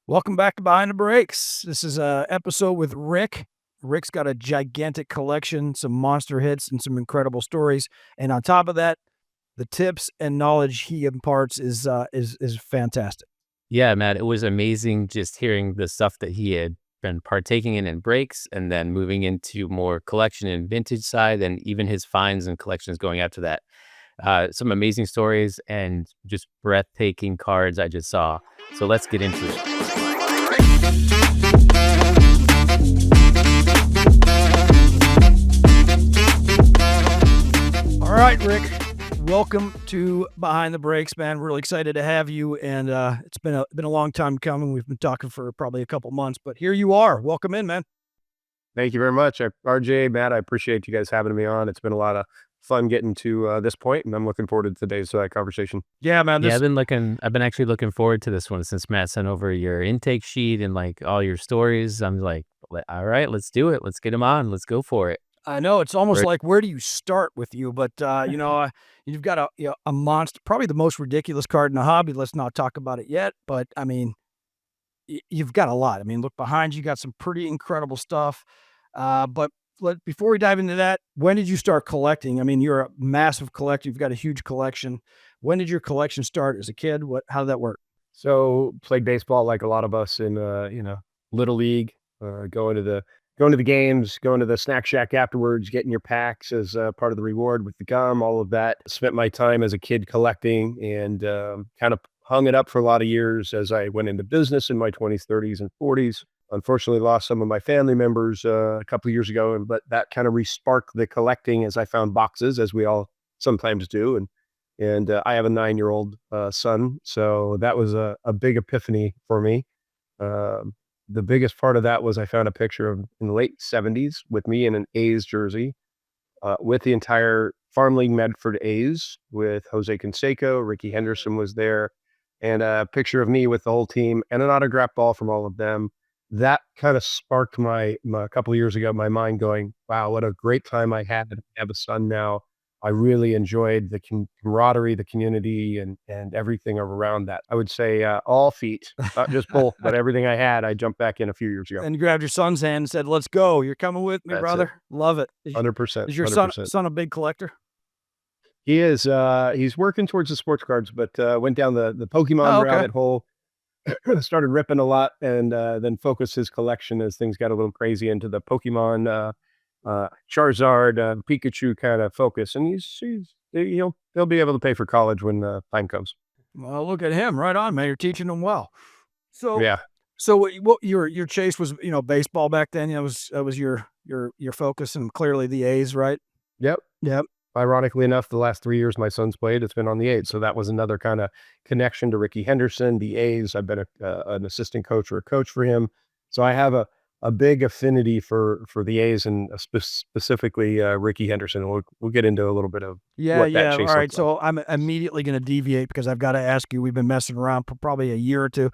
Welcome back to Behind the Brakes. This is a episode with Rick. Rick's got a gigantic collection, some monster hits, and some incredible stories. And on top of that, the tips and knowledge he imparts is fantastic. Yeah, Matt, it was amazing just hearing the stuff that he had been partaking in breaks and then moving into more collection and vintage side and even his finds and collections going after that. Some amazing stories and just breathtaking cards I just saw. So let's get into it. All right, Rick. Welcome to Behind the Brakes, man. Really excited to have you, and it's been a long time coming. We've been talking for probably a couple months, but here you are. Welcome in, man. Thank you very much. RJ, Matt, I appreciate you guys having me on. It's been a lot of fun getting to this point, and I'm looking forward to today's conversation. Yeah, man. Yeah, I've been actually looking forward to this one since Matt sent over your intake sheet and like all your stories. I'm like, all right, let's do it. Let's get him on. Let's go for it. I know it's almost Right. like where do you start with you? But you've got a monster, probably the most ridiculous card in the hobby. Let's not talk about it yet. But I mean, you've got a lot. I mean, look behind you, got some pretty incredible stuff. But before we dive into that, when did you start collecting? I mean, you're a massive collector. You've got a huge collection. When did your collection start as a kid? How did that work? So played baseball like a lot of us in little league, going to the games, going to the snack shack afterwards, getting your packs as part of the reward with the gum, all of that. Spent my time as a kid collecting and kind of hung it up for a lot of years as I went into business in my 20s, 30s, and 40s. Unfortunately, lost some of my family members a couple of years ago, but that kind of re-sparked the collecting as I found boxes, as we all sometimes do. And I have a 9-year-old son, so that was a big epiphany for me. Um, the biggest part of that was I found a picture of in the late 70s with me in an A's jersey, with the entire Farm League Medford A's with Jose Canseco, Ricky Henderson was there, and a picture of me with the whole team and an autographed ball from all of them. That kind of sparked my a couple of years ago, my mind going, wow, what a great time I had. I have a son now. I really enjoyed the camaraderie, the community, and everything around that. I would say all feet, not just both, but everything I had, I jumped back in a few years ago. And you grabbed your son's hand and said, "Let's go. You're coming with me, That's it. brother." Love it. 100%, Is your 100%. son a big collector? He is, he's working towards the sports cards, but went down the Pokemon Oh, okay. rabbit hole, started ripping a lot, and then focused his collection as things got a little crazy into the Pokemon, Charizard, Pikachu kind of focus. And he'll be able to pay for college when time comes. Well, look at him. Right on, man. You're teaching him well. So, Yeah. so what your chase was, baseball back then. That was your focus, and clearly the A's, right? Yep. Yep. Ironically enough, the last 3 years my son's played, it's been on the A's. So that was another kind of connection to Ricky Henderson, the A's. I've been an assistant coach or a coach for him. So I have a big affinity for the A's and specifically Ricky Henderson. We'll get into a little bit of Yeah, what that yeah. chase All right. looks like. So I'm immediately going to deviate because I've got to ask you. We've been messing around for probably a year or two.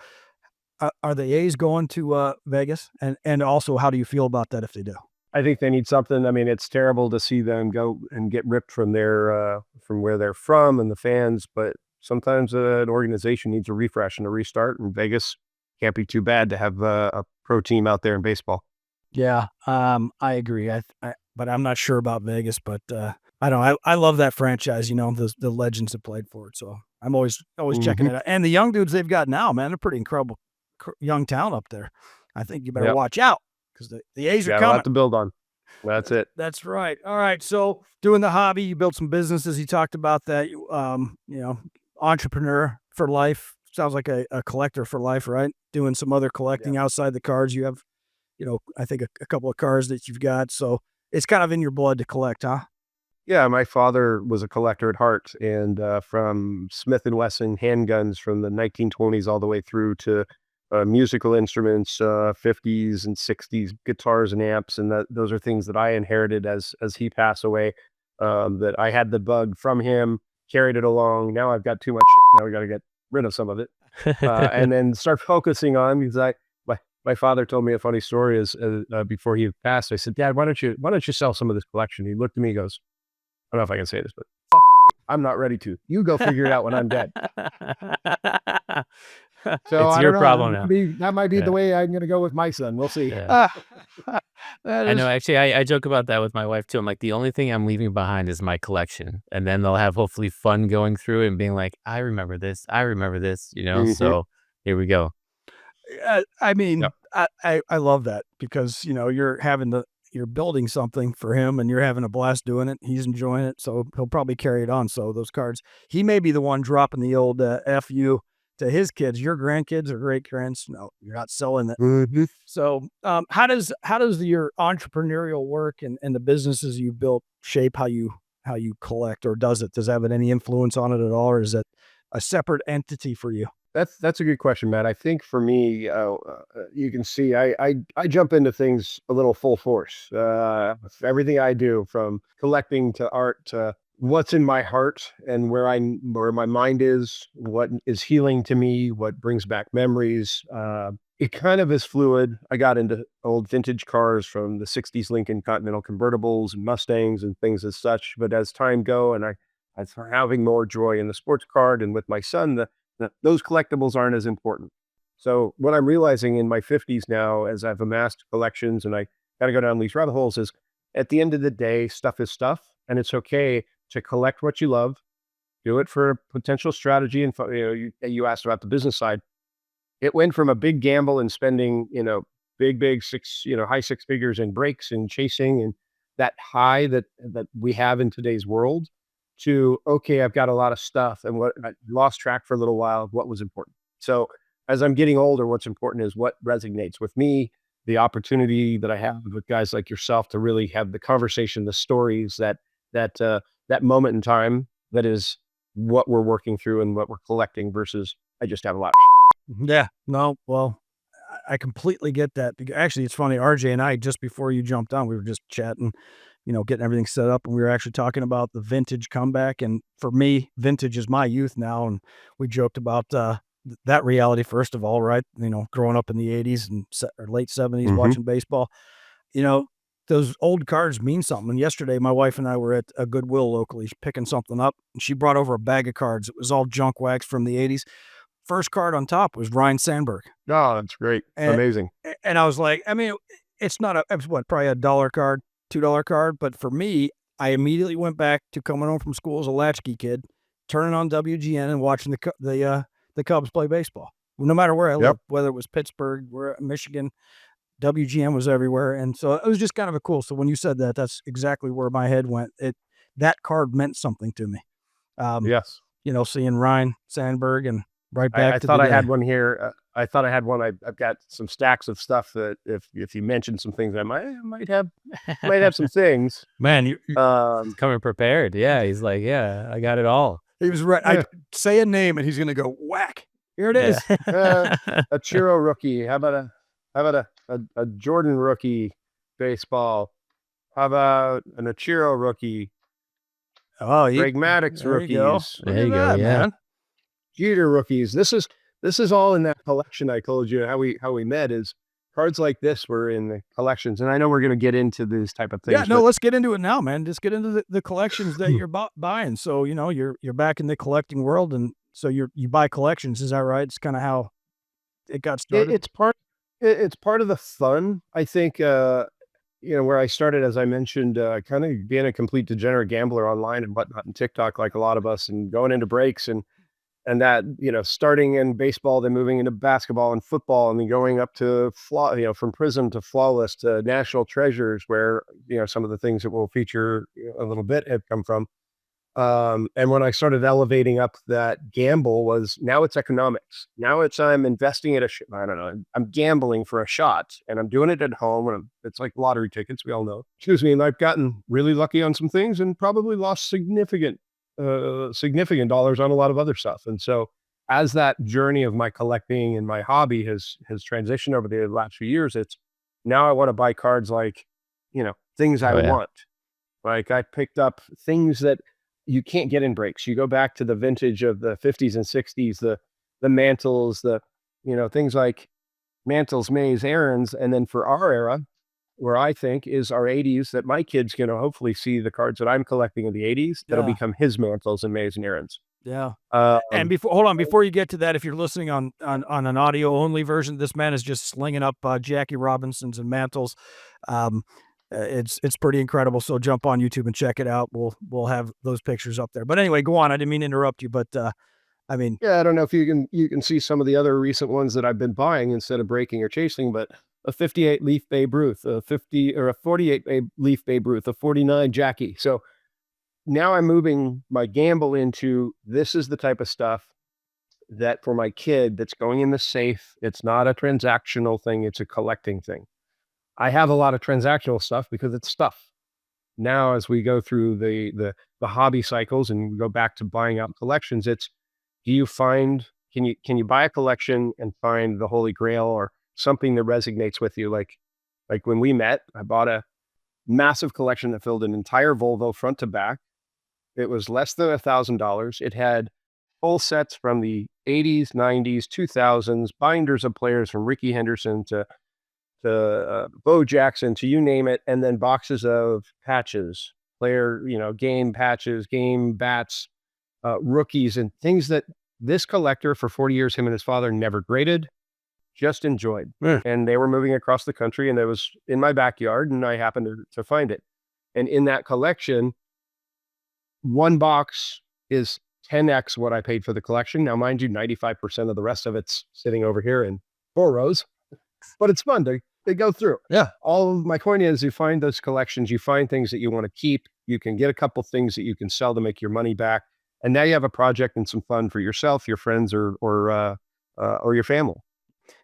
Are the A's going to Vegas? And also, how do you feel about that if they do? I think they need something. I mean, it's terrible to see them go and get ripped from from where they're from and the fans, but sometimes an organization needs a refresh and a restart, and Vegas can't be too bad to have a pro team out there in baseball. Yeah, I agree. But I'm not sure about Vegas. But I don't. I love that franchise. The legends that played for it. So I'm always checking Mhm. it out. And the young dudes they've got now, man, they're pretty incredible, young talent up there. I think you better Yep. watch out because the A's are Got a coming. lot to build on. That's it. That's right. All right. So doing the hobby, you built some businesses. You talked about that. Entrepreneur for life. Sounds like a collector for life, right? Doing some other collecting outside the cards. You have, I think a couple of cars that you've got. So it's kind of in your blood to collect, huh? Yeah, my father was a collector at heart, and from Smith and Wesson handguns from the 1920s all the way through to musical instruments, 50s and 60s guitars and amps, and those are things that I inherited as he passed away. That I had the bug from him, carried it along. Now I've got too much shit. Now we got to get rid of some of it, and then start focusing on because my father told me a funny story is before he passed. I said, Dad, why don't you sell some of this collection? He looked at me, and goes, I don't know if I can say this, but fuck you. I'm not ready to. You go figure it out when I'm dead. So It's I your don't know. problem now. That might be the Yeah, way I'm going to go with my son. We'll see. yeah. Ah, that I know. is Actually, I joke about that with my wife too. I'm like, the only thing I'm leaving behind is my collection, and then they'll have hopefully fun going through it and being like, I remember this. I remember this. Hmm. So here we go. I mean, Yep. I love that because, you're building something for him and you're having a blast doing it. He's enjoying it, so he'll probably carry it on. So those cards, he may be the one dropping the old "fu" to his kids. Your grandkids or great grands, no, you're not selling it. Hmm. So, how does your entrepreneurial work and the businesses you built shape how you collect, or does it? Does it have any influence on it at all, or is it a separate entity for you? That's a good question, Matt. I think for me, you can see I jump into things a little full force. Everything I do, from collecting to art to what's in my heart and where my mind is, what is healing to me, what brings back memories. It kind of is fluid. I got into old vintage cars from the '60s Lincoln Continental convertibles and Mustangs and things as such. But as time go, and I start having more joy in the sports card, and with my son, those collectibles aren't as important. So what I'm realizing in my 50s now, as I've amassed collections and I got to go down these rabbit holes, is at the end of the day, stuff is stuff, and it's okay to collect what you love, do it for potential strategy. And you asked about the business side. It went from a big gamble and spending, big high six figures in breaks and chasing and that high that we have in today's world, to, okay, I've got a lot of stuff, and what I lost track for a little while of what was important. So as I'm getting older, what's important is what resonates with me, the opportunity that I have with guys like yourself to really have the conversation, the stories, that moment in time, that is what we're working through and what we're collecting, versus I just have a lot of Yeah, no, well, I completely get that. Actually, it's funny. RJ and I, just before you jumped on, we were just chatting, getting everything set up, and we were actually talking about the vintage comeback. And for me, vintage is my youth now, and we joked about that reality first of all, right? Growing up in the '80s and or late '70s, shit. watching baseball. You know, those old cards mean something. And yesterday, my wife and I were at a Goodwill locally picking something up, and she brought over a bag of cards. It was all junk wax from the '80s. First card on top was Ryan Sandberg. Oh, that's great. And Amazing. and I was like, I mean, it's what, probably a dollar card, $2 card, but for me, I immediately went back to coming home from school as a latchkey kid, turning on WGN and watching the Cubs play baseball. No matter where I Yep. lived, whether it was Pittsburgh, where Michigan, WGN was everywhere, and so it was just kind of a cool. So when you said that, that's exactly where my head went. That card meant something to me. Um, Yes. Seeing Ryan Sandberg and right I back to the thought I day. had one here. I thought I had one. I've got some stacks of stuff that if you mentioned some things, I might have some things. Man, you He's Um, coming prepared. Yeah, he's like, yeah, I got it all. he was right. I yeah, say a name and he's gonna go whack. Here it Yeah. is. a Chiro rookie. How about a Jordan rookie baseball? How about an Achiro rookie? Oh, Greg Maddux there you go. rookies? Look There at you go. that, Yeah. man. Jeter rookies. This is all in that collection I told you. How we met is cards like this were in the collections, and I know we're going to get into these type of Yeah, things, no, but let's get into it now, man. Just get into the collections that you're buying. So, you're back in the collecting world, and so you buy collections. Is that right? It's kind of how it got it, started. it's part it's part of the fun. I think where I started, as I mentioned, kind of being a complete degenerate gambler online and whatnot, and TikTok, like a lot of us, and going into breaks, and that, starting in baseball, then moving into basketball and football, and then going up to from Prism to Flawless to National Treasures, where some of the things that we'll feature a little bit have come from. And when I started elevating up that gamble, was now it's economics. Now I'm investing at I don't know, I'm gambling for a shot, and I'm doing it at home. And it's like lottery tickets, we all know. Excuse me. And I've gotten really lucky on some things, and probably lost significant dollars on a lot of other stuff. And so, as that journey of my collecting and my hobby has transitioned over the last few years, it's now I want to buy cards like, things I Oh yeah. want. Like, I picked up things that you can't get in breaks. You go back to the vintage of the '50s and '60s, the mantles, things like mantles, Mays, Aaron's, and then for our era, where I think is our '80s, that my kid's gonna hopefully see the cards that I'm collecting in the '80s that'll Yeah. become his mantles and Mays and Aaron's. Yeah. And Um, hold on, before you get to that, if you're listening on an audio only version, this man is just slinging up Jackie Robinsons and mantles. Um, it's pretty incredible. So jump on YouTube and check it out. We'll have those pictures up there. But anyway, go on. I didn't mean to interrupt you, but I mean, yeah, I don't know if you can see some of the other recent ones that I've been buying instead of breaking or chasing, but a 58 Leaf Babe Ruth, a 50 or a 48 Leaf Babe Ruth, a 49 Jackie. So now I'm moving my gamble into this is the type of stuff that for my kid that's going in the safe. It's not a transactional thing, it's a collecting thing. I have a lot of transactional stuff because it's stuff. Now, as we go through the hobby cycles and we go back to buying out collections, it's do you find can you buy a collection and find the holy grail or something that resonates with you? Like when we met, I bought a massive collection that filled an entire Volvo front to back. It was less than $1,000. It had full sets from the 80s, 90s, 2000s, binders of players from Ricky Henderson to Bo Jackson, to you name it, and then boxes of patches, game patches, game bats, rookies, and things that this collector for 40 years, him and his father never graded, just enjoyed. eh, And they were moving across the country, and it was in my backyard, and I happened to find it. And in that collection, one box is 10x what I paid for the collection. Now, mind you, 95% of the rest of it's sitting over here in 4 rows, but it's fun. They go through. yeah. All of my point is you find those collections, you find things that you want to keep. You can get a couple things that you can sell to make your money back. And now you have a project and some fun for yourself, your friends, or your family.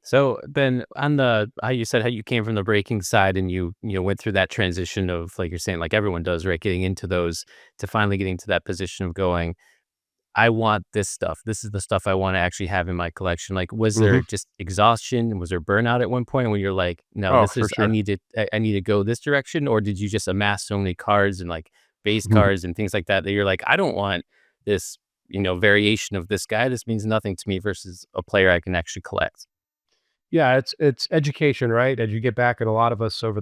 So then on the how you said how you came from the breaking side and you went through that transition of like you're saying like everyone does, right, getting into those to finally getting to that position of going, I want this stuff. This is the stuff I want to actually have in my collection. Like, was Hmm. there just exhaustion? Was there burnout at one point when you're like, no, Oh, this for is I sure. need to I need to go this direction, or did you just amass so many cards and like base Mhm. cards and things like that that you're like, I don't want this, variation of this guy. This means nothing to me versus a player I can actually collect. Yeah, it's education, right? As you get back, and a lot of us over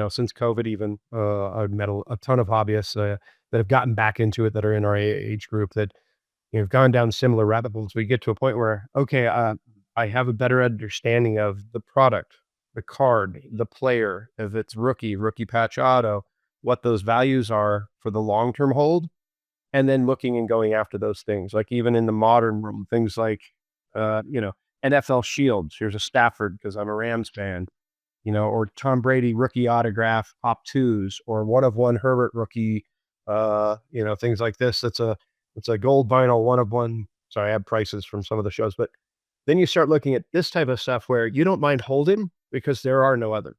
since COVID, even I've met a ton of hobbyists that have gotten back into it that are in our age group that have gone down similar rabbit holes. We get to a point where, okay, I have a better understanding of the product, the card, the player, if it's rookie patch auto, what those values are for the long term hold, and then looking and going after those things. Like even in the modern world, things like, uh, you know, NFL shields. Here's a Stafford because I'm a Rams fan, or Tom Brady rookie autograph pop twos, or one of one Herbert rookie, things like this. It's a gold vinyl one of one. Sorry, I have prices from some of the shows, but then you start looking at this type of stuff where you don't mind holding because there are no other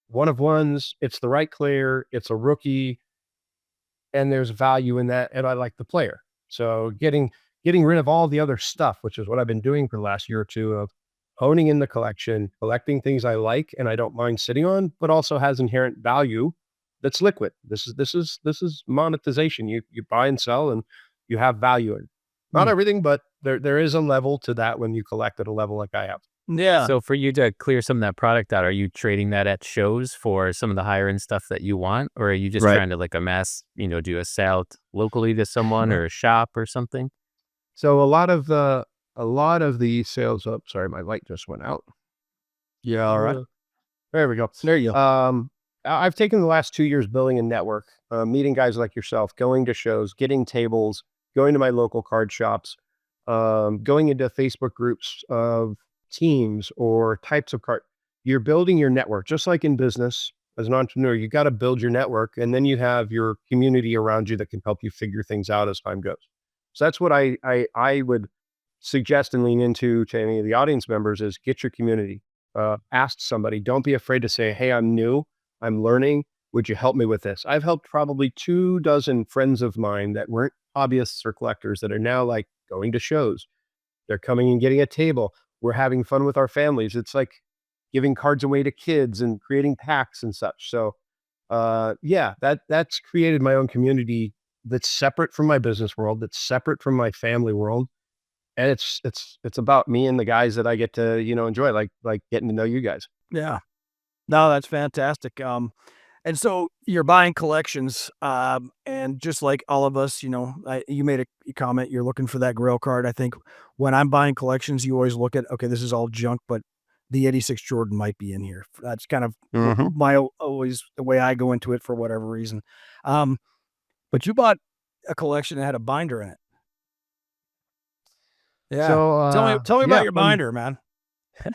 one of ones. It's the right player. It's a rookie, and there's value in that. And I like the player. So getting rid of all the other stuff, which is what I've been doing for the last year or two of honing in the collection, collecting things I like and I don't mind sitting on, but also has inherent value that's liquid. This is monetization. You buy and sell and you have value in it. Not Hmm. everything, but there is a level to that when you collect at a level like I have. Yeah. So for you to clear some of that product out, are you trading that at shows for some of the higher end stuff that you want? Or are you just Right. trying to like amass, do a sale locally to someone or a shop or something? So a lot of the sales up. Sorry, my light just went out. Yeah. All right. There we go. There you go. I've taken the last 2 years building a network, meeting guys like yourself, going to shows, getting tables, going to my local card shops, going into Facebook groups of teams or types of card. You're building your network, just like in business. As an entrepreneur, you got to build your network, and then you have your community around you that can help you figure things out as time goes. So that's what I would suggest and lean into to any of the audience members is get your community. Ask somebody. Don't be afraid to say, "Hey, I'm new. I'm learning. Would you help me with this?" I've helped probably 2 dozen friends of mine that weren't hobbyists or collectors that are now like going to shows. They're coming and getting a table. We're having fun with our families. It's like giving cards away to kids and creating packs and such. So, yeah, that's created my own community that's separate from my business world, that's separate from my family world, and it's about me and the guys that I get to enjoy, like getting to know you guys. Yeah. No, that's fantastic. And so you're buying collections, and just like all of us, you made a comment, you're looking for that Grail card. I think when I'm buying collections, you always look at, okay, this is all junk, but the 86 Jordan might be in here. That's kind of Mhm. always the way I go into it for whatever reason. Um, but you bought a collection that had a binder in it. Yeah. So, Tell me about yeah, your fun binder, man.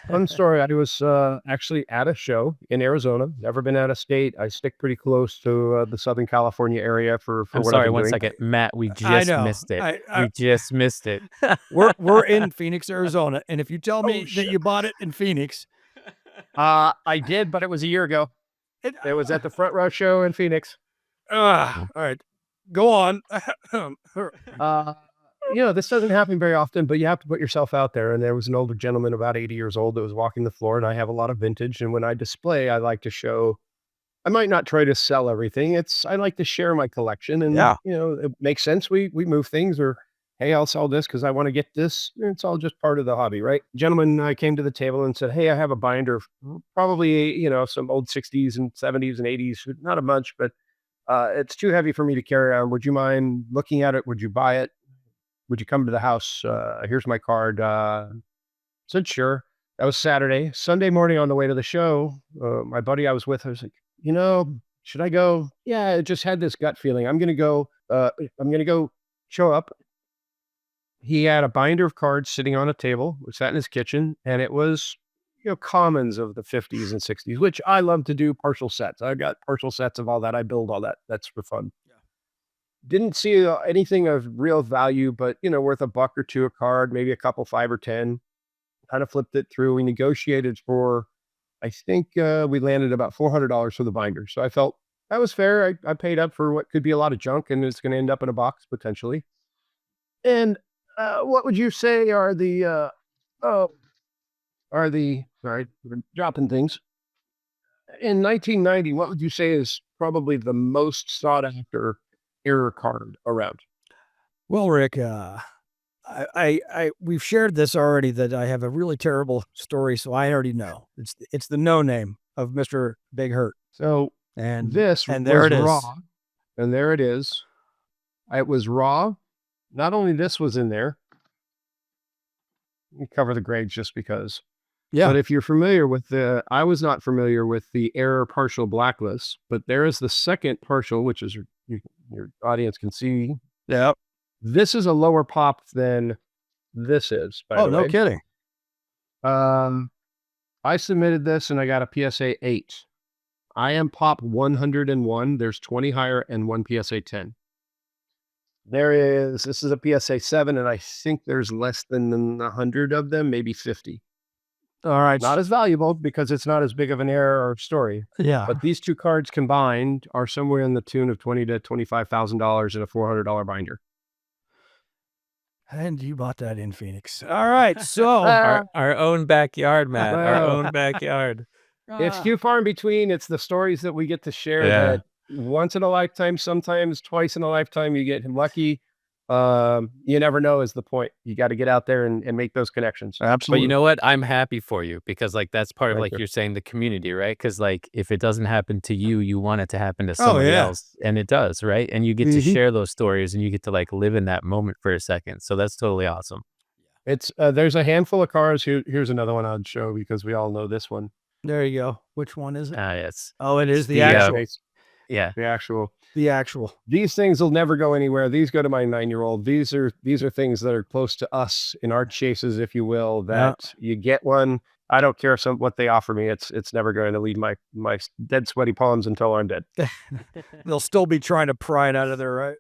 fun story. I was, actually at a show in Arizona, never been out of state. I stick pretty close to, the Southern California area for I'm what I've sorry, been one doing. second. Matt, we I just know. missed it. I We just missed it. we're in Phoenix, Arizona, and if you tell Oh, me that shit. you bought it in Phoenix, I did, but it was a year ago. it, It was at the Front Row show in Phoenix. all right, go on. Uh, this doesn't happen very often, but you have to put yourself out there. And there was an older gentleman, about 80 years old, that was walking the floor, and I have a lot of vintage. And when I display, I like to show. I might not try to sell everything. I like to share my collection, and Yeah. it makes sense. We move things, or hey, I'll sell this because I want to get this. It's all just part of the hobby, right? Gentleman came to the table and said, "Hey, I have a binder of probably some old 60s and 70s and 80s, not a bunch, but it's too heavy for me to carry on. Would you mind looking at it? Would you buy it? Would you come to the house? Here's my card." Said, sure. That was Saturday. Sunday morning on the way to the show, my buddy I was with, I was like, should I go? Yeah, I just had this gut feeling. I'm going to go. I'm going to go show up. He had a binder of cards sitting on a table. We sat in his kitchen, and it was, commons of the 50s and 60s, which I love to do partial sets. I got partial sets of all that. I build all that. That's for fun. Didn't see anything of real value, but worth $1 or $2 a card, maybe a couple 5 or 10. Kind of flipped it through. We negotiated for, I think we landed about $400 for the binder. So I felt that was fair. I paid up for what could be a lot of junk, and it's going to end up in a box potentially. And what would you say are sorry, we're dropping things. In 1990, what would you say is probably the most sought after error card around? Well, Rick, we've shared this already that I have a really terrible story, so I already know. It's the no name of Mr. Big Hurt. So And this there was it is. raw, and there it is. It was raw. Not only this was in there. Let me cover the grades just because. Yeah. But if you're familiar with I was not familiar with the error partial blacklist, but there is the second partial, which is your audience can see. Yeah. This is a lower pop than this is. By the no way. kidding. I submitted this and I got a PSA 8. I am pop 101. There's 20 higher and one PSA 10. This is a PSA 7, and I think there's less than 100 of them, maybe 50. All right. Not as valuable because it's not as big of an error or story. Yeah. But these two cards combined are somewhere in the tune of $20,000 to $25,000 in a $400 binder. And you bought that in Phoenix. All right. So Our own backyard, Matt. Our Well, own backyard. it's few far in between. It's the stories that we get to share Yeah. that once in a lifetime, sometimes twice in a lifetime, you get lucky. You never know is the point. You got to get out there and make those connections. But absolutely. you know what? I'm happy for you because that's part of Thank you. you're saying the community, right? Because if it doesn't happen to you, you want it to happen to somebody yeah. else, and it does, right? And you get to share those stories, and you get to live in that moment for a second. So that's totally awesome. It's there's a handful of cars. Here's another one I'd show because we all know this one. There you go. Which one is it? Yes. Oh, it is the the, actual. Yeah. The actual. The actual. These things will never go anywhere. These go to my 9-year-old. These are things that are close to us in our chases, if you will, that you get one. I don't care what they offer me. It's never going to leave my dead sweaty palms until I'm dead. They'll still be trying to pry it out of there, right?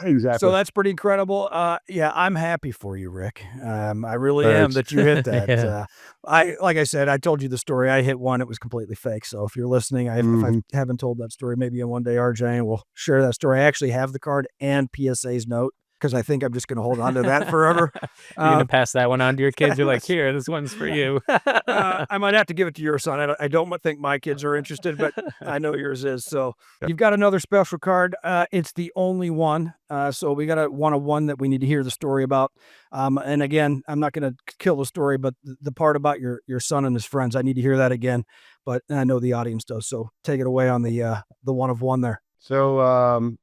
Exactly. So that's pretty incredible. Yeah, I'm happy for you, Rick. I really am Thanks. that you hit that. Yeah. Like I said, I told you the story. I hit one; it was completely fake. So if you're listening, if I haven't told that story, maybe one day RJ will share that story. I actually have the card and PSA's note. because I think I'm just going to hold on to that forever. You're gonna pass that one on to your kids. You're like, here, this one's for you. I might have to give it to your son. I don't think my kids are interested, but I know yours is. So you've got another special card. It's the only one. So we got a one that we need to hear the story about. And again, I'm not going to kill the story, but the part about your son and his friends, I need to hear that again. But I know the audience does. So take it away on the one of one there. So,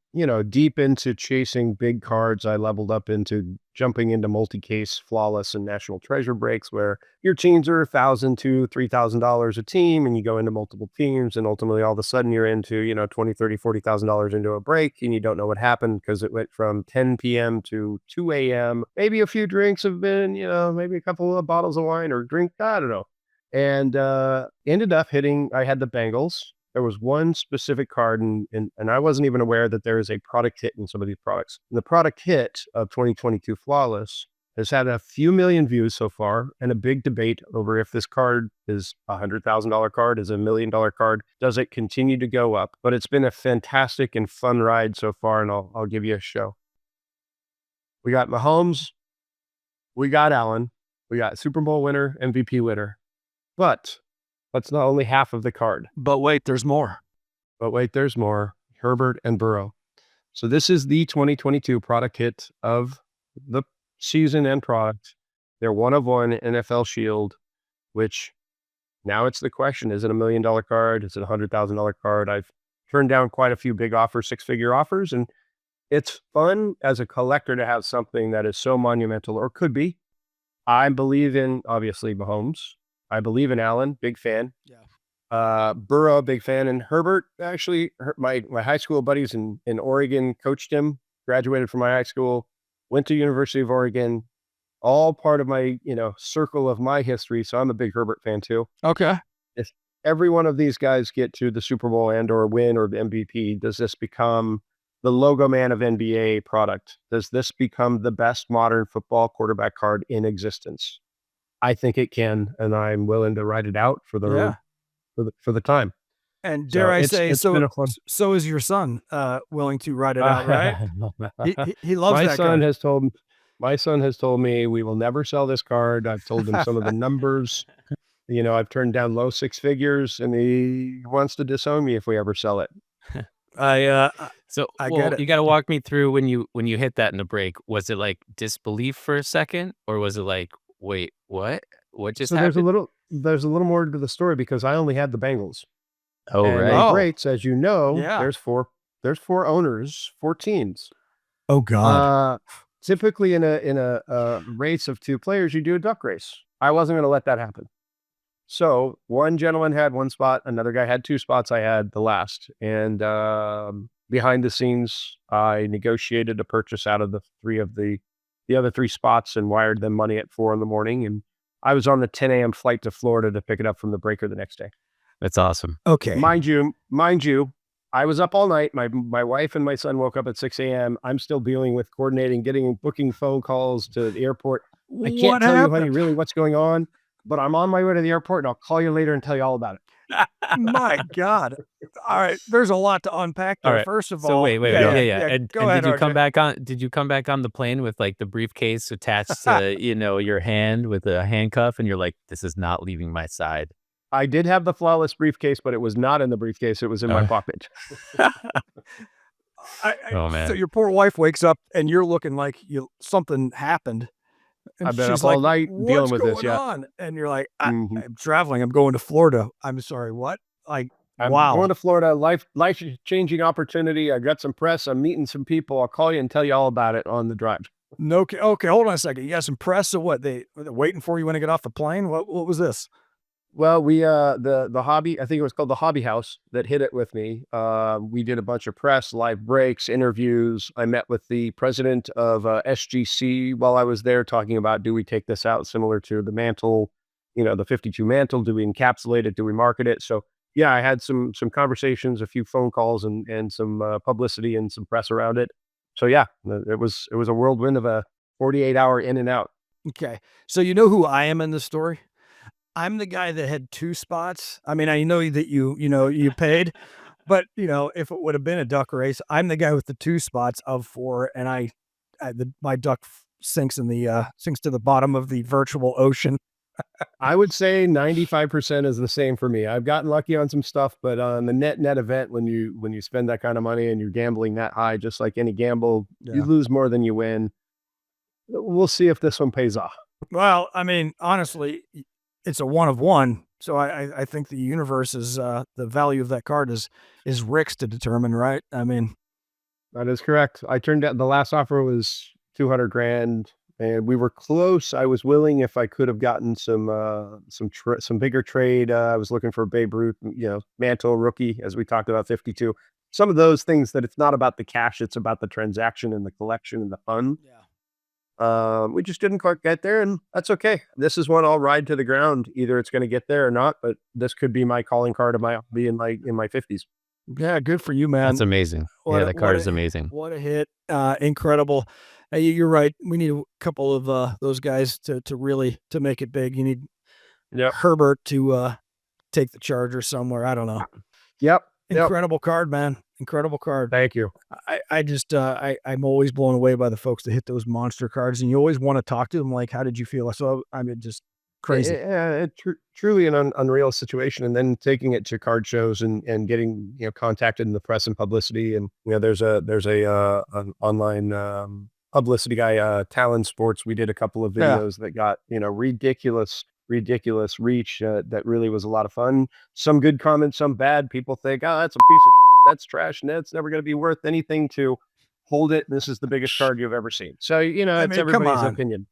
deep into chasing big cards, I leveled up into jumping into multi-case, flawless, and national treasure breaks where your teams are $1,000 to $3,000 a team, and you go into multiple teams, and ultimately all of a sudden you're into, $20, $30, $40,000 into a break, and you don't know what happened because it went from 10 p.m. to 2 a.m. Maybe a few drinks have been, maybe a couple of bottles of wine or drink, I don't know. And ended up hitting, I had the Bengals. There was one specific card, and I wasn't even aware that there is a product hit in some of these products. And the product hit of 2022 Flawless has had a few million views so far, and a big debate over if this card is a $100,000 card, is a $1 million card. Does it continue to go up? But it's been a fantastic and fun ride so far, and I'll give you a show. We got Mahomes, we got Allen, we got Super Bowl winner, MVP winner, but that's not only half of the card. But wait, there's more. There's more. Herbert and Burrow. So this is the 2022 product hit of the season and product. They're one of one NFL Shield, which now it's the question, is it $1 million card? Is it a $100,000 card? I've turned down quite a few big offers, 6-figure offers, and it's fun as a collector to have something that is so monumental, or could be. I believe in, obviously, Mahomes. I believe in Allen, big fan. Yeah. Burrow, big fan. And Herbert, actually, my high school buddies in Oregon coached him, graduated from my high school, went to University of Oregon, all part of my, circle of my history. So I'm a big Herbert fan too. Okay. If every one of these guys get to the Super Bowl and or win or the MVP, does this become the logo man of NBA product? Does this become the best modern football quarterback card in existence? I think it can, and I'm willing to write it out for the time. And dare I say, it's been a fun. so is your son willing to write it out, right? He loves My that son card. has told me we will never sell this card. I've told him some of the numbers. I've turned down low 6 figures, and he wants to disown me if we ever sell it. I get it. You got to walk me through when you hit that in the break. Was it like disbelief for a second, or was it like, wait, what? What just happened? There's a little more to the story because I only had the Bengals. Oh, And right. in breaks, as you know, Yeah. there's four owners, 4 teams. Oh God. Typically in a race of 2 players, you do a duck race. I wasn't going to let that happen. So one gentleman had 1 spot, another guy had 2 spots. I had the last, and behind the scenes, I negotiated a purchase out of the other 3 spots and wired them money at 4 a.m. And I was on the 10 a.m. flight to Florida to pick it up from the breaker the next day. That's awesome. Okay. Mind you, I was up all night. My wife and my son woke up at 6 a.m. I'm still dealing with coordinating, booking phone calls to the airport. I can't What tell you, honey, happened? really what's going on, but I'm on my way to the airport, and I'll call you later and tell you all about it. My God. All right. There's a lot to unpack All there. right. First of So all, wait. yeah. And Go ahead, did you come RJ. back on? Did you come back on the plane with like the briefcase attached to your hand with a handcuff, and you're like, this is not leaving my side? I did have the flawless briefcase, but it was not in the briefcase. It was in my pocket. Oh, man. So your poor wife wakes up and you're looking like something happened. And I've been she's up all like, night dealing with this, "What's yeah. going on?" And you're like, Mhm. I'm traveling. I'm going to Florida. I'm sorry, what? Like, I'm wow. going to Florida, life-changing opportunity. I got some press. I'm meeting some people. I'll call you and tell you all about it on the drive. No, okay, hold on a second. You got some press, so what? They're waiting for you when you get off the plane? What was this? Well, we the hobby, I think it was called the Hobby House that hit it with me. We did a bunch of press, live breaks, interviews. I met with the president of SGC while I was there, talking about, do we take this out similar to the mantle, the 52 mantle? Do we encapsulate it? Do we market it? So yeah, I had some conversations, a few phone calls, and some publicity and some press around it. So yeah, it was a whirlwind of a 48-hour in and out. Okay. So you know who I am in this story? I'm the guy that had 2 spots. I mean, I know that you paid, but if it would have been a duck race, I'm the guy with the 2 spots of 4, and I my duck sinks sinks to the bottom of the virtual ocean. I would say 95% is the same for me. I've gotten lucky on some stuff, but on the net event, when you spend that kind of money and you're gambling that high, just like any gamble, you Yeah. lose more than you win. We'll see if this one pays off. Well, I mean, honestly, it's a one of one. So I think the universe is the value of that card is Rick's to determine, right? I mean, That is correct. I turned down the last offer was 200 grand, and we were close. I was willing if I could have gotten some bigger trade. I was looking for Babe Ruth, Mantle rookie, as we talked about 52. Some of those things that it's not about the cash, it's about the transaction and the collection and the fun. yeah. We just didn't quite get there, and that's okay. This is one I'll ride to the ground. Either it's going to get there or not, but this could be my calling card of my hobby in my 50s. Yeah, good for you, man. That's amazing. What Yeah, a that what card a is amazing. what a hit. Incredible. You're right. We need a couple of those guys to really to make it big. You need Yep. Herbert to take the Charger somewhere. I don't know. Yep. Incredible card, man. Incredible card. Thank you. I just I'm always blown away by the folks that hit those monster cards, and you always want to talk to them. Like, how did you feel? So I mean, just crazy. Yeah, truly an unreal situation, and then taking it to card shows and getting contacted in the press and publicity, and there's a an online publicity guy, Talon Sports. We did a couple of Yeah. videos that got ridiculous reach. That really was a lot of fun. Some good comments, some bad. People think, oh, that's a piece of shit. That's trash, and it's never going to be worth anything to hold it. This is the biggest card you've ever seen. So I it's mean, come everybody's on. opinion.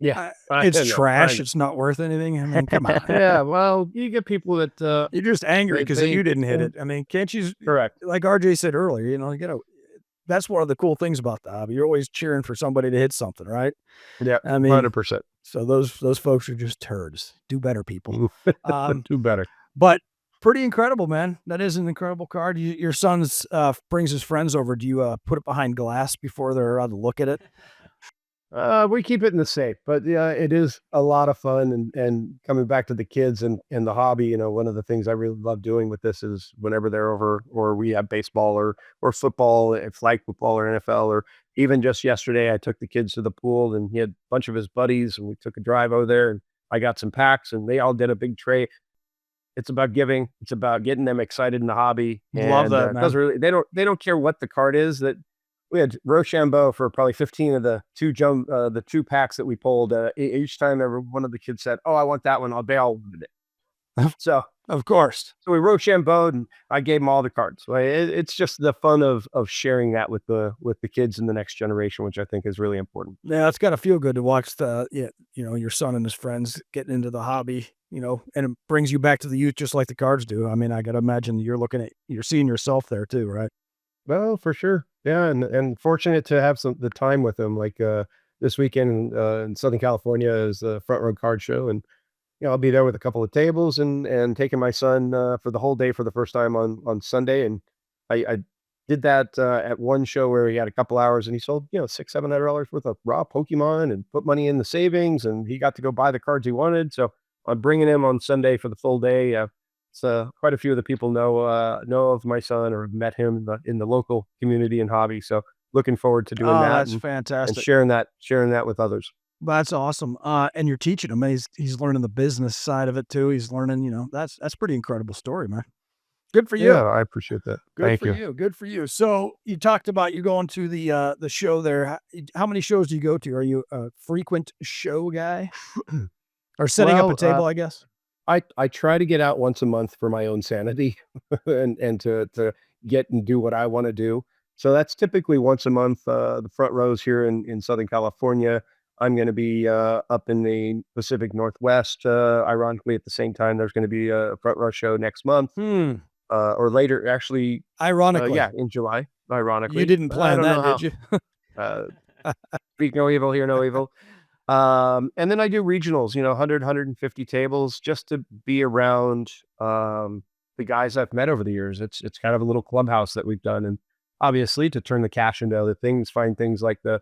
Yeah, It's I know, I trash. know. It's not worth anything. I mean, come on. Yeah, well, you get people that You're just angry They- because they- you didn't hit it. I mean, can't you? correct. Like RJ said earlier, that's one of the cool things about the hobby. You're always cheering for somebody to hit something, right? Yeah, I mean, 100%. so those folks are just turds. Do better, people. Do better. But pretty incredible, man. That is an incredible card. Your son's brings his friends over. Do you put it behind glass before they're allowed to look at it? We keep it in the safe, but yeah, it is a lot of fun. And coming back to the kids and the hobby, one of the things I really love doing with this is whenever they're over, or we have baseball or football, flag football or NFL, or even just yesterday, I took the kids to the pool and he had a bunch of his buddies, and we took a drive over there, and I got some packs, and they all did a big tray. It's about giving. It's about getting them excited in the hobby. Love And, that, it man. doesn't really, they don't care what the card is. That we had Rochambeau for probably 15 of the two packs that we pulled. Each time every one of the kids said, "Oh, I want that one," they all wanted it. So Of course. we Rochambeaued, and I gave them all the cards. So it's just the fun of sharing that with the kids in the next generation, which I think is really important. Yeah, it's got to feel good to watch your son and his friends getting into the hobby, and it brings you back to the youth just like the cards do. I mean, I got to imagine you're seeing yourself there too, right? Well, for sure. Yeah, and fortunate to have the time with them. Like this weekend in Southern California is the Front Row Card Show, and I'll be there with a couple of tables and taking my son for the whole day for the first time on Sunday. And I did that at one show where he had a couple hours, and he sold $600-700 worth of raw Pokemon and put money in the savings, and he got to go buy the cards he wanted. So I'm bringing him on Sunday for the full day. So quite a few of the people know of my son or have met him in the local community and hobby. So looking forward to doing Oh, that that's and fantastic. sharing that with others. That's awesome. And you're teaching him. He's learning the business side of it too. He's learning, that's pretty incredible story, man. Good for you. Yeah, I appreciate that. Good Thank for you. you. Good for you. So you talked about you going to the show there. How many shows do you go to? Are you a frequent show guy or setting up Well, a table, I guess? I try to get out once a month for my own sanity and to get and do what I want to do. So that's typically once a month. The front rows here in Southern California. I'm going to be up in the Pacific Northwest. Ironically, at the same time, there's going to be a front row show next month or later. Actually, Ironically, yeah, in July. Ironically, you didn't I plan don't know that, how. did you? Speak no evil, hear no evil. And then I do regionals, 100, tables just to be around the guys I've met over the years. It's kind of a little clubhouse that we've done. And obviously to turn the cash into other things, find things like the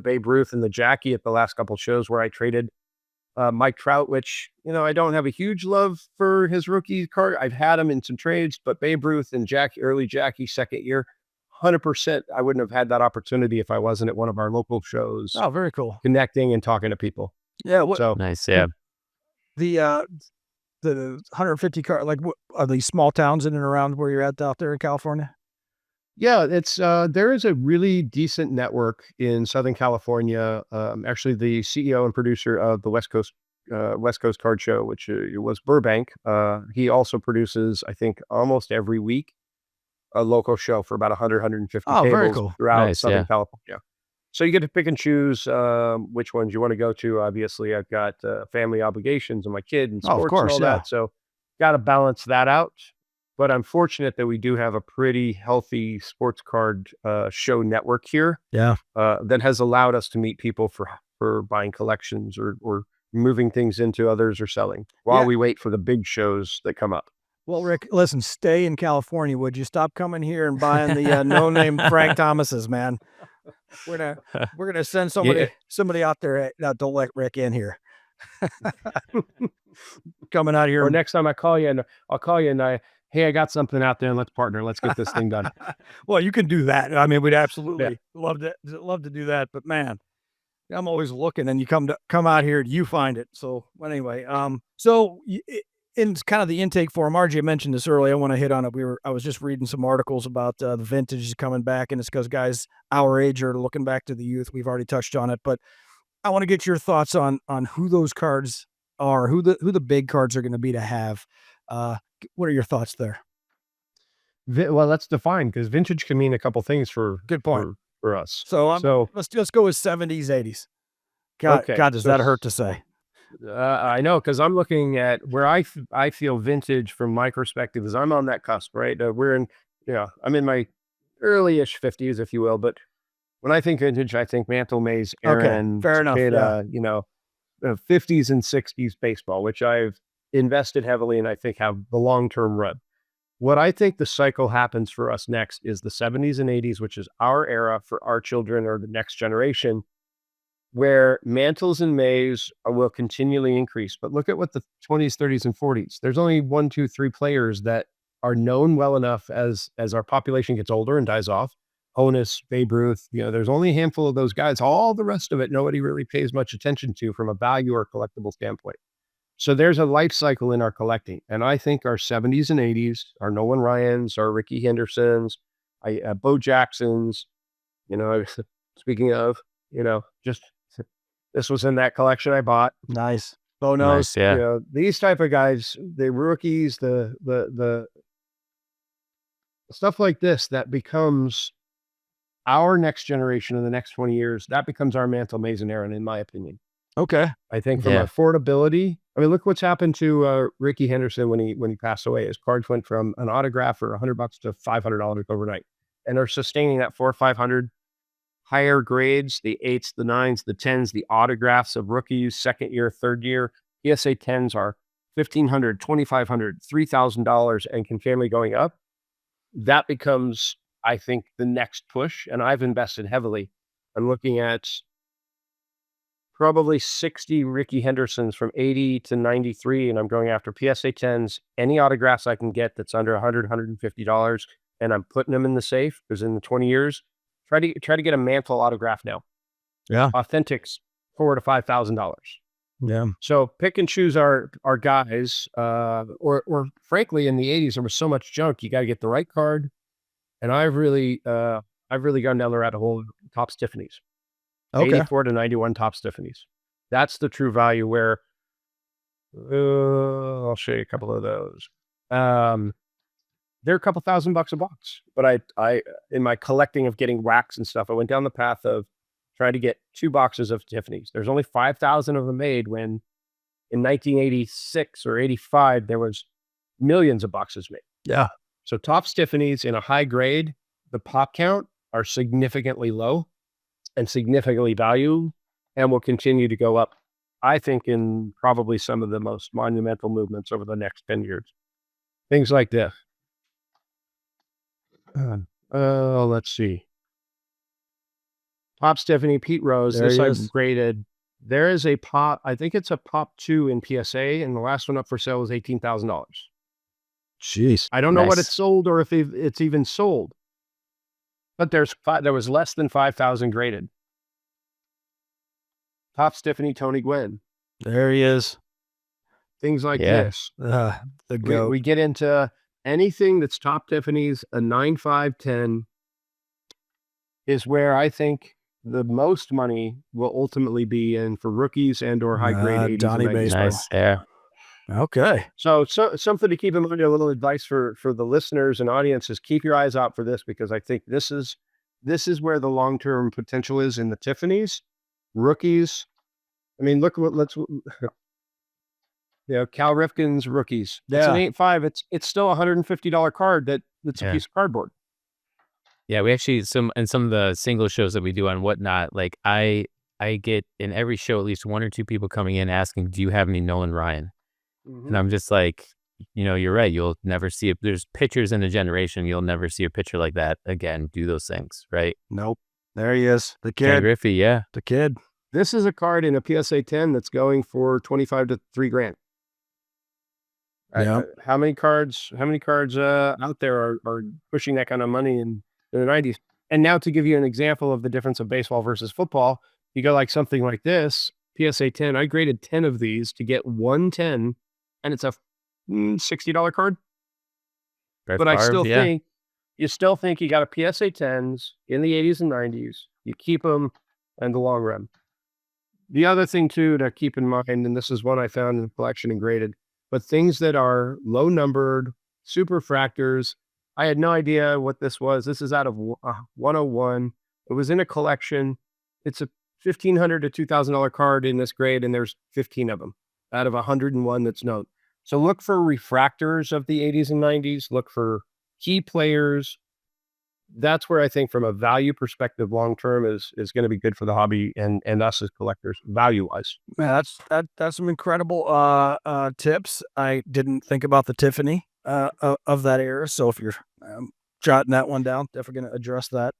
Babe Ruth and the Jackie at the last couple shows where I traded Mike Trout, which, I don't have a huge love for his rookie card. I've had him in some trades, but Babe Ruth and early Jackie, second year, 100%, I wouldn't have had that opportunity if I wasn't at one of our local shows, Oh, very cool. connecting and talking to people. Yeah. What So Nice. Yeah. the 150 car, like, what are these small towns in and around where you're at out there in California? yeah, it's there is a really decent network in Southern California. Actually, the CEO and producer of the West Coast Card Show, which was Burbank. He also produces, I think, almost every week a local show for about 100, 150 Oh, very tables cool. throughout Nice. Southern Yeah. California. So you get to pick and choose which ones you want to go to. Obviously, I've got family obligations and my kid and Oh, of sports and course. all Yeah. that. So got to balance that out. But I'm fortunate that we do have a pretty healthy sports card show network here Yeah. that has allowed us to meet people for buying collections or moving things into others or selling while Yeah. we wait for the big shows that come up. Well, Rick, listen, stay in California, would you? Stop coming here and buying the no-name Frank Thomases, man. We're gonna send Yeah. somebody out there. No, don't let Rick in here. Coming out here. Or next time I call you and I'll call you and hey, I got something out there and let's partner. Let's get this thing done. Well, you can do that. I mean, we'd Yeah. absolutely love to do that. But man, I'm always looking, and you come out here, you find it. So anyway, in kind of the intake form, RJ mentioned this earlier. I want to hit on it. I was just reading some articles about the vintage is coming back, and it's because guys our age are looking back to the youth. We've already touched on it, but I want to get your thoughts on who those cards are, who the big cards are going to be to have. What are your thoughts there? Well, let's define because vintage can mean a couple things Good point. for us. So So let's go with 70s, 80s. God, okay, God, does so that hurt to say? I know because I'm looking at where I feel vintage from my perspective is I'm on that cusp, right? We're in, I'm in my early-ish 50s, if you will. But when I think vintage, I think Mantle, Mays, Okay, Aaron, fair enough. Yeah. Takeda, 50s and 60s baseball, which I've invested heavily and I think have the long-term run. What I think the cycle happens for us next is the 70s and 80s, which is our era for our children or the next generation, where mantles and mays will continually increase. But look at what the 20s, 30s, and 40s. There's only one, two, three players that are known well enough as our population gets older and dies off. Honus, Babe Ruth, there's only a handful of those guys. All the rest of it, nobody really pays much attention to from a value or collectible standpoint. So there's a life cycle in our collecting. And I think our 70s and 80s, our Nolan Ryans, our Ricky Hendersons, Bo Jacksons, speaking of, just this was in that collection I bought. Nice. Bonos. Nice. Yeah. These type of guys, the rookies, the stuff like this that becomes our next generation in the next 20 years, that becomes our Mantle, Mays, and Aaron, in my opinion. Okay. I think from Yeah. affordability, I mean, look what's happened to Ricky Henderson when he passed away. His cards went from an autograph for $100 to $500 overnight, and are sustaining that 400 or 500. Higher grades, the 8s, the 9s, the 10s, the autographs of rookies, second year, third year. PSA 10s are $1,500, $2,500, $3,000, and can family going up. That becomes, I think, the next push. And I've invested heavily. I'm looking at probably 60 Ricky Hendersons from 80 to 93, and I'm going after PSA 10s, any autographs I can get that's under $100, $150, and I'm putting them in the safe because in the 20 years, try to get a Mantle autograph now. Yeah. Authentics, $4,000 to $5,000. Yeah. So pick and choose our guys, or frankly, in the 80s there was so much junk. You got to get the right card, and I've really gone down the rabbit hole of Topps Tiffany's. Okay. 84 to 91 Topps Tiffany's. That's the true value. Where I'll show you a couple of those. They're a couple $1,000 a box, but I in my collecting of getting wax and stuff, I went down the path of trying to get 2 boxes of Tiffany's. There's only 5,000 of them made, when in 1986 or 85 there was millions of boxes made. Yeah. So Topps Tiffany's in a high grade, the pop count are significantly low and significantly valued, and will continue to go up, I think, in probably some of the most monumental movements over the next 10 years. Things like this. Let's see. Pop Stephanie, Pete Rose. There This he I've is. graded. There is a pop. I think it's a pop 2 in PSA, and the last one up for sale was $18,000. Jeez. I don't know what Nice. it's sold or if it's even sold. But there was less than 5,000 graded. Top Tiffany, Tony Gwynn, There he is. things like Yeah. this. The goat. We get into anything that's top Tiffany's, a 9, 5, 10 is where I think the most money will ultimately be in for rookies and or high grade 80s Donnie and 90s. baseball. Nice. Yeah. Okay. So something to keep in mind, a little advice for the listeners and audience is keep your eyes out for this, because I think this is where the long-term potential is in the Tiffany's. Rookies, I mean, look what Cal Ripken's rookies. It's an Yeah. 8.5. It's still a $150 card that's a Yeah. piece of cardboard. Yeah, we actually some of the single shows that we do on Whatnot, like I get in every show at least 1 or 2 people coming in asking, "Do you have any Nolan Ryan?" And I'm just like, you're right. You'll never see it. There's pitchers in a generation. You'll never see a pitcher like that again do those things, right? Nope. There he is. The Ken kid. Griffey, yeah. The kid. This is a card in a PSA 10 that's going for 25 to $3,000. Yeah. How many cards out there are pushing that kind of money in the 90s? And now to give you an example of the difference of baseball versus football, you go like something like this, PSA 10. I graded 10 of these to get 110, and it's a $60 card. Brett But I Favre, still yeah. think you got a PSA 10s in the 80s and 90s. You keep them in the long run. The other thing too to keep in mind, and this is one I found in the collection and graded, but things that are low numbered, super fractors. I had no idea what this was. This is out of 101. It was in a collection. It's a $1,500 to $2,000 card in this grade, and there's 15 of them out of 101 that's known. So look for refractors of the 80s and 90s. Look for key players. That's where I think from a value perspective, long-term is going to be good for the hobby and us as collectors, value-wise. Man, that's some incredible tips. I didn't think about the Tiffany of that era. So if you're jotting that one down, definitely going to address that.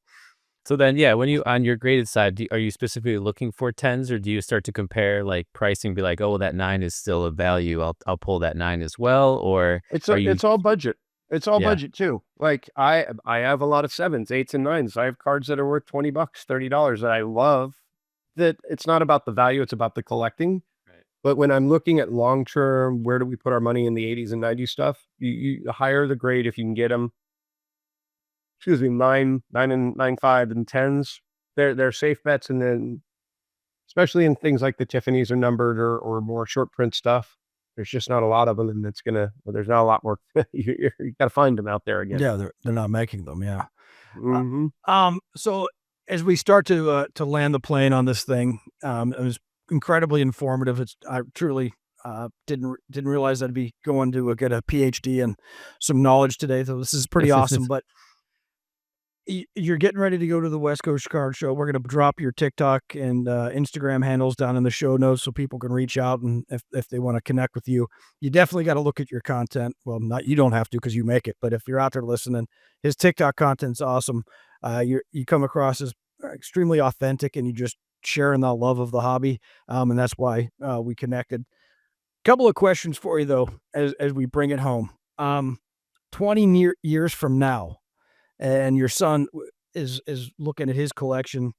So then, yeah, when you on your graded side, are you specifically looking for 10s, or do you start to compare like pricing, be like, oh, that 9 is still a value, I'll pull that 9 as well, or It's are you? it's all budget. It's all Yeah. budget too. Like I have a lot of 7s, 8s, and 9s. I have cards that are worth $20, $30 that I love. That it's not about the value, it's about the collecting. Right. But when I'm looking at long term, where do we put our money in the 80s and 90s stuff? You higher the grade if you can get them. Excuse me, 9, 9 and 9, 5 and 10s. They're safe bets, and then especially in things like the Tiffany's are numbered or more short print stuff. There's just not a lot of them, and there's not a lot more. You got to find them out there again. Yeah, they're not making them. Yeah. Mhm. So as we start to land the plane on this thing, it was incredibly informative. I truly didn't realize I'd be going to get a PhD and some knowledge today. So this is pretty awesome. But you're getting ready to go to the West Coast Card Show. We're going to drop your TikTok and Instagram handles down in the show notes so people can reach out, and if they want to connect with you. You definitely got to look at your content. Well, you don't have to because you make it, but if you're out there listening, his TikTok content's awesome. You come across as extremely authentic, and you just sharing the love of the hobby, and that's why we connected. Couple of questions for you though, as we bring it home. 20 years from now, and your son is looking at his collection,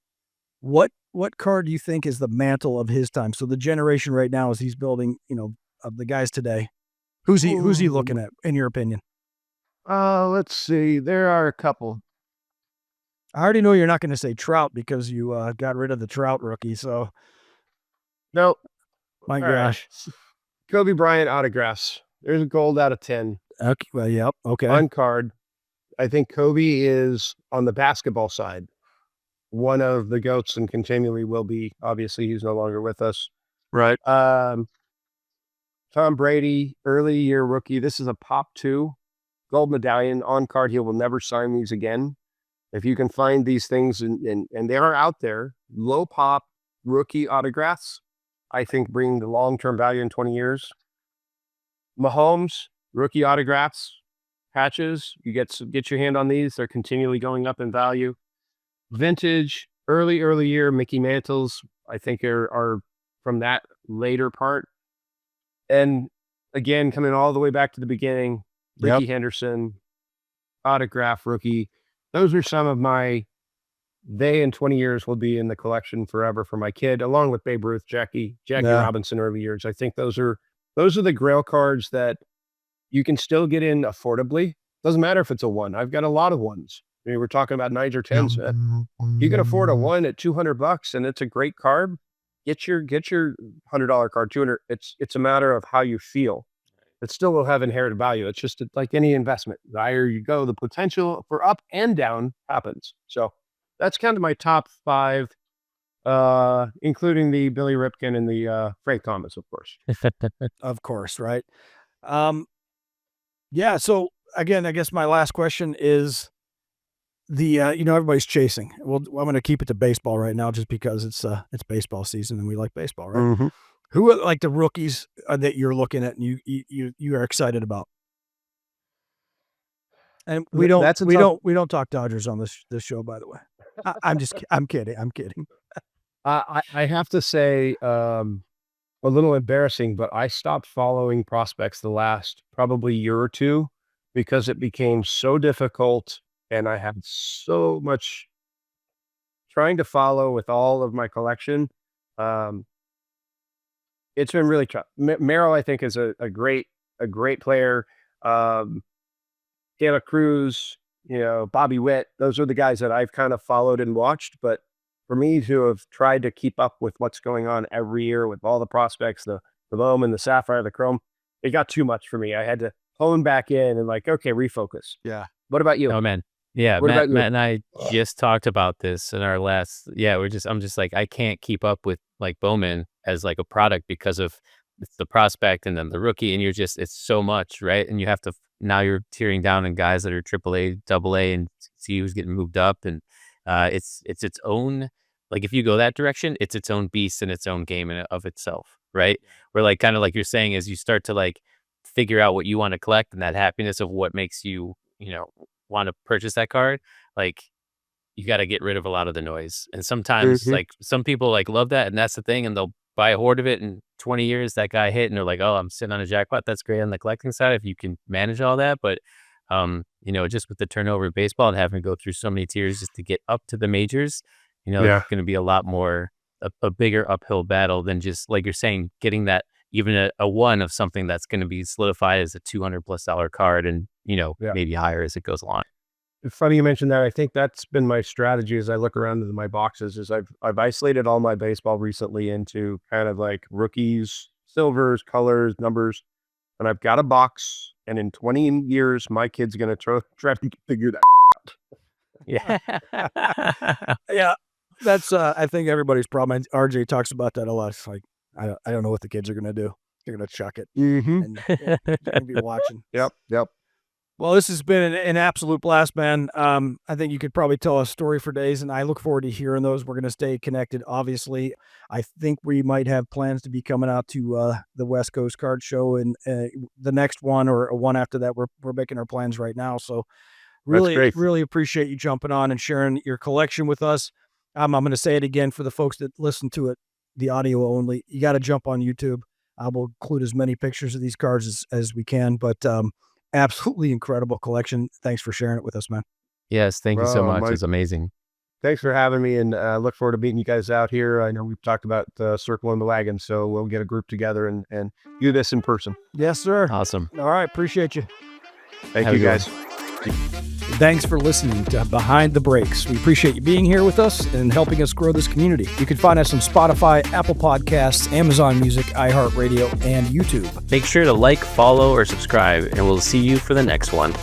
what card do you think is the mantle of his time? So the generation right now, as he's building, of the guys today, who's he looking at, in your opinion? Let's see. There are a couple. I already know you're not going to say Trout because you got rid of the Trout rookie. So No, my all right. gosh. Kobe Bryant autographs. There's a gold out of 10 Okay. Well, yep. Okay. on card. I think Kobe is on the basketball side one of the GOATs and continually will be. Obviously, he's no longer with us. Right. Tom Brady, early year rookie. This is a Pop 2 gold medallion on card. He will never sign these again. If you can find these things, and they are out there, low pop rookie autographs, I think bring the long-term value in 20 years. Mahomes, rookie autographs, patches, you get your hand on these. They're continually going up in value. Vintage, early year Mickey Mantles, I think are from that later part. And again, coming all the way back to the beginning, Ricky Henderson, autograph rookie. those are some of my, they in 20 years will be in the collection forever for my kid, along with Babe Ruth, Jackie Yeah. Robinson early years. I think those are the Grail cards that you can still get in affordably. Doesn't matter if it's a 1. I've got a lot of 1s. I mean, we're talking about 9s or 10s. You can afford a 1 at $200 and it's a great card. Get your $100 card, 200. It's a matter of how you feel. It still will have inherent value. It's just like any investment. The higher you go, the potential for up and down happens. So that's kind of my top 5, including the Billy Ripken and the Frank Thomas, of course. Of course, right? Yeah. So again, I guess my last question is everybody's chasing. Well, I'm going to keep it to baseball right now, just because it's baseball season and we like baseball, right? Mm-hmm. Who are like the rookies that you're looking at and you are excited about? And we don't talk Dodgers on this show, by the way. I'm kidding. I have to say, a little embarrassing, but I stopped following prospects the last probably year or 2 because it became so difficult and I had so much trying to follow with all of my collection. It's been really tough. Merrill, I think, is a great player. Taylor Cruz, Bobby Witt, those are the guys that I've kind of followed and watched. But for me to have tried to keep up with what's going on every year with all the prospects, the Bowman, the Sapphire, the Chrome, it got too much for me. I had to hone back in and okay, refocus. Yeah. What about you? Oh man. Yeah, What about Matt you? and I just talked about this in our last. Yeah, I'm just like, I can't keep up with like Bowman as like a product because of it's the prospect and then the rookie, and it's so much, right? And you have to now you're tearing down in guys that are AAA, AA, and see who's getting moved up, and it's its own. Like if you go that direction, it's its own beast and its own game of itself, right? Where like kind of like you're saying is you start to like figure out what you want to collect and that happiness of what makes you want to purchase that card. Like you got to get rid of a lot of the noise, and sometimes Mhm. like some people like love that, and that's the thing, and they'll buy a hoard of it in 20 years that guy hit and they're like, oh, I'm sitting on a jackpot. That's great on the collecting side if you can manage all that, but just with the turnover of baseball and having to go through so many tiers just to get up to the majors, Yeah. it's going to be a lot more a bigger uphill battle than just like you're saying, getting that even a 1 of something that's going to be solidified as a $200+ card and Yeah. maybe higher as it goes along. It's funny you mentioned that. I think that's been my strategy as I look around into my boxes is I've isolated all my baseball recently into kind of like rookies, silvers, colors, numbers, and I've got a box. And in 20 years, my kid's going to try to figure that out. Yeah. Yeah. That's I think everybody's problem. And RJ talks about that a lot. It's like I don't know what the kids are gonna do. They're gonna chuck it Mm-hmm. and they're gonna be watching. Yep. Well, this has been an absolute blast, man. I think you could probably tell a story for days, and I look forward to hearing those. We're going to stay connected, obviously. I think we might have plans to be coming out to the West Coast Card Show, and the next one or one after that. We're making our plans right now. So, That's great. really appreciate you jumping on and sharing your collection with us. I'm going to say it again for the folks that listen to it, the audio only. You got to jump on YouTube. I will include as many pictures of these cards as we can, but absolutely incredible collection. Thanks for sharing it with us, man. Yes, thank you so Well, much. Mike, It's amazing. thanks for having me, and look forward to meeting you guys out here. I know we've talked about circling the wagon, so we'll get a group together and do this in person. Yes, sir. Awesome. All right. Appreciate you. Thank Have a you, good guys. Thanks for listening to Behind the Breaks. We appreciate you being here with us and helping us grow this community. You can find us on Spotify, Apple Podcasts, Amazon Music, iHeartRadio, and YouTube. Make sure to like, follow, or subscribe, and we'll see you for the next one.